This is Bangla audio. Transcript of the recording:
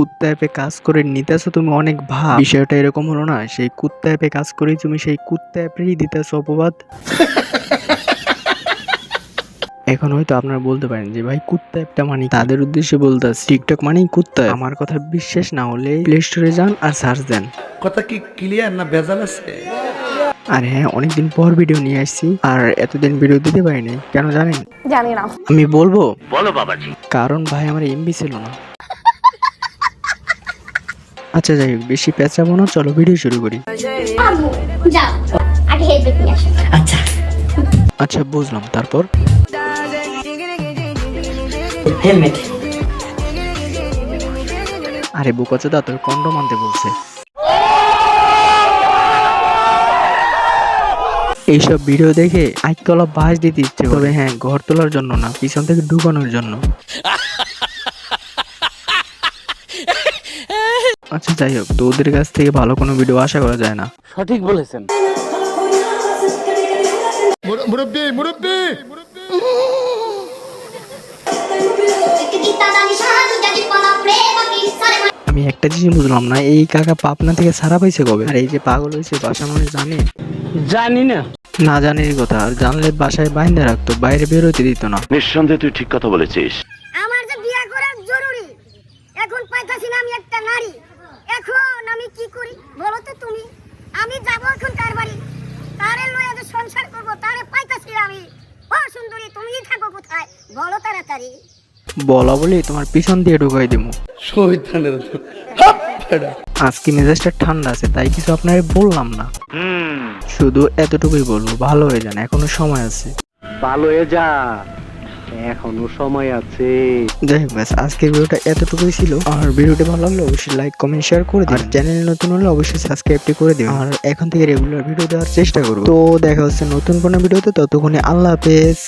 কুত্তা অ্যাপে কাজ করে নিতেছো তুমি অনেক ভাব, বিষয়টা এরকম হলো না? সেই কুত্তা অ্যাপে কাজ করেই তুমি সেই কুত্তা অ্যাপেরই দিতেছো অপবাদ। এখন হয়তো আপনারা বলতে পারেন যে ভাই কুত্তা অ্যাপটা মানে তাদের উদ্দেশ্যে বলতেছি, টিকটক মানেই কুত্তা। আমার কথা বিশ্বাস না হলে প্লে স্টোরে যান আর সার্চ দেন। কথা কি ক্লিয়ার না ভেজাল আছে? আর হ্যাঁ, অনেকদিন পর ভিডিও নিয়ে আসছি আর এতদিন ভিডিও দিতে পারিনি, কেন জানেন? জানি না। আমি বলবো বলো বাবাজি। কারণ ভাই আমার এমবি ছিল না। আচ্ছা যাই হোক, বেশি পেঁচাবো না, চলো ভিডিও শুরু করি। যাও আগে হেলমেট নিয়ে আসো। আচ্ছা বুঝলাম, তারপর? হেলমেট। আরে বোকাচোদা, তোর কন্ডম আনতে বলছে। এইসব ভিডিও দেখে আইকলা বাস দিতে ইচ্ছে করে। তবে হ্যাঁ, ঘর তোলার জন্য না, পিছন থেকে ঢুকানোর জন্য। আচ্ছা যাই হোক, তো ওদের কাছ থেকে ভালো কোনো ভিডিও আশা করা যায় না। সঠিক বলেছেন। মুরব্বি মুরব্বি আমি একটা জিনিস বুঝলাম না, এই কাকা পাবনা থেকে ছাড়া পাইছে কবে? আর এই যে পাগল হয়েছে বাসা মানে জানে? জানি না। না জানেরই কথা, আর জানলে বাসায় বাইন্ধে রাখতো, বাইরে বেরোতে দিত না। নিঃসন্দেহে তুই ঠিক কথা বলেছিস। আমার যে বিয়ে করা জরুরি, এখন পাইতাছি না আমি একটা নারী। এখন আমি কি করি বলো তো তুমি? আমি যাব এখন তার বাড়ি, তারে লয়ে যে সংসার করব, তারে পাইতাছি না আমি। ও সুন্দরী, তুমি থাকো কোথায় বলো তাড়াতাড়ি। বলা বলি তোমার পিছন দিয়ে ঢুকাই দিমু। শয়তানের আজকে মেজাজটা ঠান্ডা আছে, তাই কিছু আপনারে বললাম না। শুধু এতটুকুই বলবো, ভালো হয়ে যান, এখনো সময় আছে। ভালো হয়ে যা, এখনো সময় আছে। যাই হোক ব্যাস, আজকের ভিডিওটা এতটুকুই ছিল। আর ভিডিওটা ভালো লাগলে অবশ্যই লাইক কমেন্ট শেয়ার করে দিন। আর চ্যানেল নতুন হলে অবশ্যই সাবস্ক্রাইবটি করে দিন। আর এখন থেকে রেগুলার ভিডিও দেওয়ার চেষ্টা করব। তো দেখা হচ্ছে নতুন কোনো ভিডিওতে, ততক্ষণে আল্লাহ হাফেজ।